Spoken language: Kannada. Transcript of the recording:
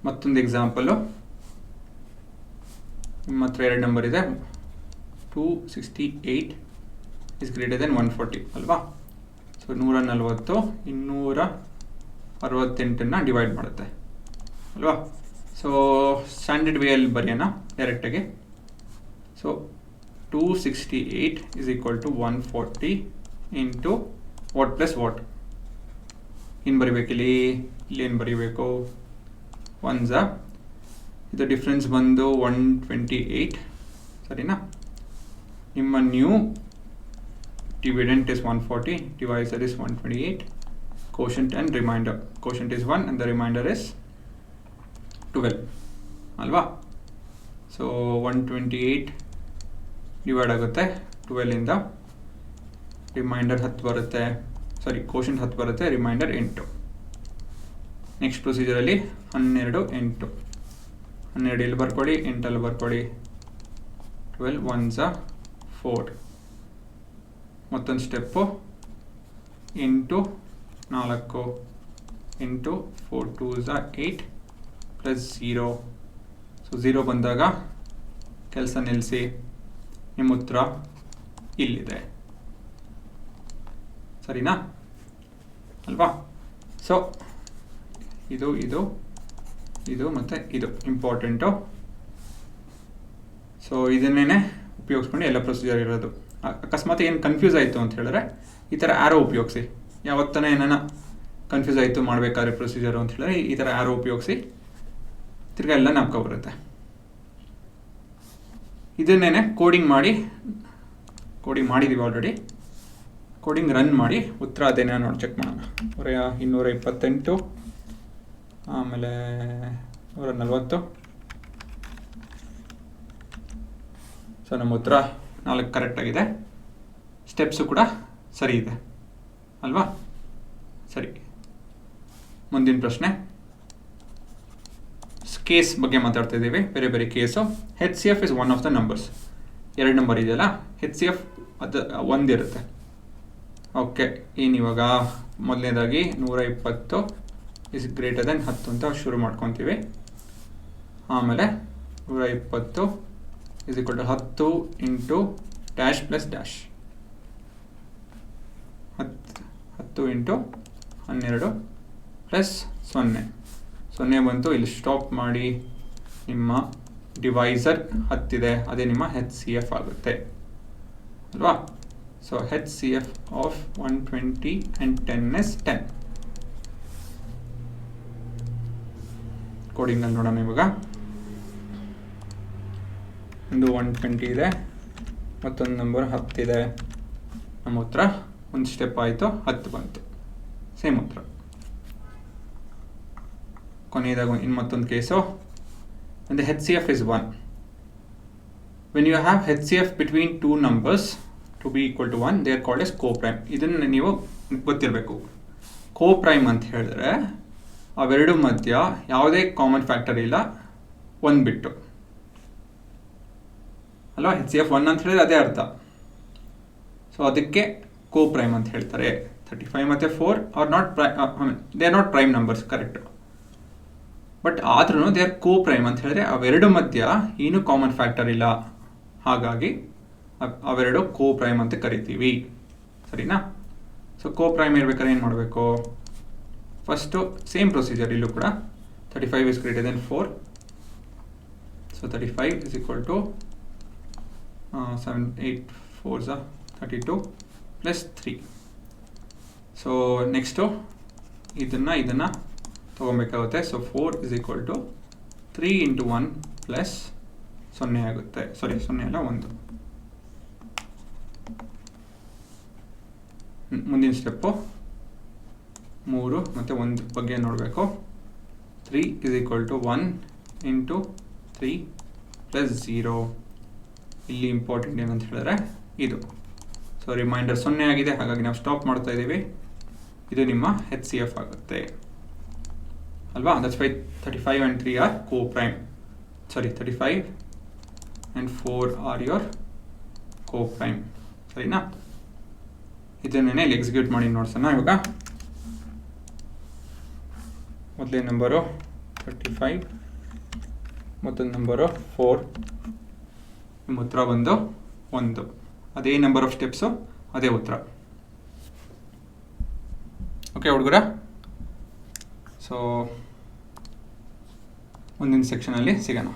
ಮತ್ತೊಂದು ಎಕ್ಸಾಂಪಲು, ನಿಮ್ಮ ಹತ್ರ 2 ನಂಬರ್ ಇದೆ. 268 ಇಸ್ ಗ್ರೇಟರ್ ದೆನ್ 140 ಅಲ್ವಾ. ಸೊ 140 268 ಡಿವೈಡ್ ಮಾಡುತ್ತೆ ಅಲ್ವಾ. ಸೊ ಸ್ಟ್ಯಾಂಡರ್ಡ್ ವೇಯಲ್ಲಿ ಬರೆಯೋಣ ಡೈರೆಕ್ಟಾಗಿ. So 268 is equal to 140 into what plus what. ಏನು ಬರಿಬೇಕಿಲ್ಲಿ, ಇಲ್ಲಿ ಏನು ಬರೀಬೇಕು, ಒನ್ಸ ಇದು ಡಿಫ್ರೆನ್ಸ್ ಬಂದು 128 ಸರಿನಾ. ನಿಮ್ಮ new dividend is 140, divisor is 128, quotient and remainder. Quotient is 1 and the remainder is 12 ಅಲ್ವಾ. ಸೊ 128 ಡಿವೈಡ್ ಆಗುತ್ತೆ 12 ಇಂದ, ರಿಮೈಂಡರ್ 10 ಬರುತ್ತೆ, ಸಾರಿ ಕೋಶಂಟ್ 10 ಬರುತ್ತೆ, ರಿಮೈಂಡರ್ 8. ನೆಕ್ಸ್ಟ್ ಪ್ರೊಸೀಜರಲ್ಲಿ 12 8 12 ಇಲ್ಲಿ ಬರ್ಕೊಳ್ಳಿ, 8 ಬರ್ಕೊಳ್ಳಿ, 12 1s 4. ಮತ್ತೊಂದು step 8 4 into 4 2s 8 plus 0. So 0 ಬಂದಾಗ ಕೆಲಸ ನಿಲ್ಲಿಸಿ, ನಿಮ್ಮ ಉತ್ತರ ಇಲ್ಲಿದೆ ಸರಿನಾ ಅಲ್ವಾ. ಸೊ ಇದು ಇದು ಇದು ಮತ್ತು ಇದು ಇಂಪಾರ್ಟೆಂಟು. ಸೊ ಇದನ್ನೇ ಉಪಯೋಗಿಸ್ಕೊಂಡು ಎಲ್ಲ ಪ್ರೊಸೀಜರ್ ಇರೋದು. ಅಕಸ್ಮಾತ್ ಏನು ಕನ್ಫ್ಯೂಸ್ ಆಯಿತು ಅಂತ ಹೇಳಿದ್ರೆ ಈ ಥರ ಆ್ಯರೋ ಉಪಯೋಗಿಸಿ. ಯಾವತ್ತನೇ ಏನಾನ ಕನ್ಫ್ಯೂಸ್ ಆಯಿತು ಮಾಡಬೇಕಾದ್ರೆ ಪ್ರೊಸೀಜರು ಅಂತ ಹೇಳಿದ್ರೆ ಈ ಥರ ಆ್ಯರೋ ಉಪಯೋಗಿಸಿ ತಿರ್ಗಾ ಎಲ್ಲ ಜ್ಞಾಪಕ ಬರುತ್ತೆ. ಇದನ್ನೇ ಕೋಡಿಂಗ್ ಮಾಡಿದ್ದೀವಿ ಆಲ್ರೆಡಿ. ಕೋಡಿಂಗ್ ರನ್ ಮಾಡಿ ಉತ್ತರ ಅದೇನೇ ನೋಡಿ ಚೆಕ್ ಮಾಡೋಣ. 228 ಆಮೇಲೆ 140. ಸೊ ನಮ್ಮ ಉತ್ತರ 4 ಕರೆಕ್ಟಾಗಿದೆ. ಸ್ಟೆಪ್ಸು ಕೂಡ ಸರಿ ಇದೆ ಅಲ್ವಾ. ಸರಿ, ಮುಂದಿನ ಪ್ರಶ್ನೆ. ಕೇಸ್ ಬಗ್ಗೆ ಮಾತಾಡ್ತಾ ಇದ್ದೀವಿ, ಬೇರೆ ಬೇರೆ case. HCF is one of the numbers. 2 number ಇದೆಯಲ್ಲ, HCF ಅದು 1 ಇರುತ್ತೆ. ಓಕೆ, ಇವಾಗ ಮೊದಲನೇದಾಗಿ 120 ಇಸ್ ಗ್ರೇಟರ್ ದೆನ್ 10 ಅಂತ ಶುರು ಮಾಡ್ಕೊತೀವಿ. ಆಮೇಲೆ 120 is equal to 10 into dash plus dash, 10 into 12 plus 0 ಬಂತು. ಇಲ್ಲಿ ಸ್ಟಾಪ್ ಮಾಡಿ, ನಿಮ್ಮ ಡಿವೈಸರ್ 10 ಇದೆ, ಅದೇ ನಿಮ್ಮ HCF ಆಗುತ್ತೆ ಅಲ್ವಾ. So HCF of 120 and 10 is 10. ಕೋಡಿಂಗಲ್ಲಿ ನೋಡೋಣ ಇವಾಗ. ಒಂದು 120 ಇದೆ, ಮತ್ತೊಂದು ನಂಬರ್ 10 ಇದೆ. ನಮ್ಮ ಉತ್ತರ ಒಂದು ಸ್ಟೆಪ್ ಆಯಿತು, 10 ಬಂತು, ಸೇಮ್ ಉತ್ತರ. ಕೊನೆಯದಾಗ ಇನ್ನು ಮತ್ತೊಂದು ಕೇಸು. ಒಂದು HCF is 1. When you have HCF between 2 numbers to be equal to 1, they are called as co-prime. ಇದನ್ನು ನೀವು ಗೊತ್ತಿರಬೇಕು. co-prime ಅಂತ ಹೇಳಿದ್ರೆ ಅವೆರಡು ಮಧ್ಯ ಯಾವುದೇ ಕಾಮನ್ ಫ್ಯಾಕ್ಟರ್ ಇಲ್ಲ, 1 ಬಿಟ್ಟು ಅಲ್ವಾ. HCF 1 ಅಂತ ಹೇಳಿದ್ರೆ ಅದೇ ಅರ್ಥ. ಸೊ ಅದಕ್ಕೆ co-prime ಅಂತ ಹೇಳ್ತಾರೆ. 35 ಮತ್ತು 4 are not they are not prime numbers, correct. But ಆದ್ರೂ ದೇ ಆರ್ co-prime ಅಂತ ಹೇಳಿದ್ರೆ ಅವೆರಡು ಮಧ್ಯ ಏನು ಕಾಮನ್ ಫ್ಯಾಕ್ಟರ್ ಇಲ್ಲ, ಹಾಗಾಗಿ ಅವೆರಡು co-prime ಅಂತ ಕರಿತೀವಿ ಸರಿನಾ. ಸೊ co-prime ಇರ್ಬೇಕಾದ್ರೆ ಏನು ಮಾಡಬೇಕು, ಫಸ್ಟು ಸೇಮ್ ಪ್ರೊಸೀಜರ್ ಇಲ್ಲೂ ಕೂಡ. 35 is greater than 4. So 35 is equal to 7 8 4s 32 plus 3. So next ಇದನ್ನು ತೊಗೊಬೇಕಾಗುತ್ತೆ. So 4 is equal to 3 into 1 plus 0 ಆಗುತ್ತೆ. ಸಾರಿ 0 ಅಲ್ಲ 1. ಮುಂದಿನ ಸ್ಟೆಪ್ಪು 3 ಮತ್ತು 1 ಬಗ್ಗೆ ನೋಡಬೇಕು. 3 is equal to 1 into 3 plus 0. ಇಲ್ಲಿ ಇಂಪಾರ್ಟೆಂಟ್ ಏನಂತ ಹೇಳಿದ್ರೆ ಇದು. ಸೊ ರಿಮೈಂಡರ್ 0 ಆಗಿದೆ, ಹಾಗಾಗಿ ನಾವು ಸ್ಟಾಪ್ ಮಾಡ್ತಾ ಇದ್ದೀವಿ. ಇದು ನಿಮ್ಮ HCF ಆಗುತ್ತೆ ಅಲ್ವಾ. That's why 35 and 3 are co-prime. Sorry 35 and 4 are your co-prime ಸರಿನಾ. ಇದನ್ನೇ ಇಲ್ಲಿ ಎಕ್ಸಿಕ್ಯೂಟ್ ಮಾಡಿ ನೋಡ್ಸೋಣ ಇವಾಗ. ಮೊದಲೇ ನಂಬರು 35 ಮತ್ತೊಂದು ನಂಬರು 4. ನಿಮ್ಮ ಉತ್ತರ ಬಂದು 1. ಅದೇ ನಂಬರ್ ಆಫ್ ಸ್ಟೆಪ್ಸು, ಅದೇ ಉತ್ತರ. ಓಕೆ ಹುಡುಗರ, ಸೊ ಮುಂದಿನ ಸೆಕ್ಷನಲ್ಲಿ ಸಿಗೋಣ.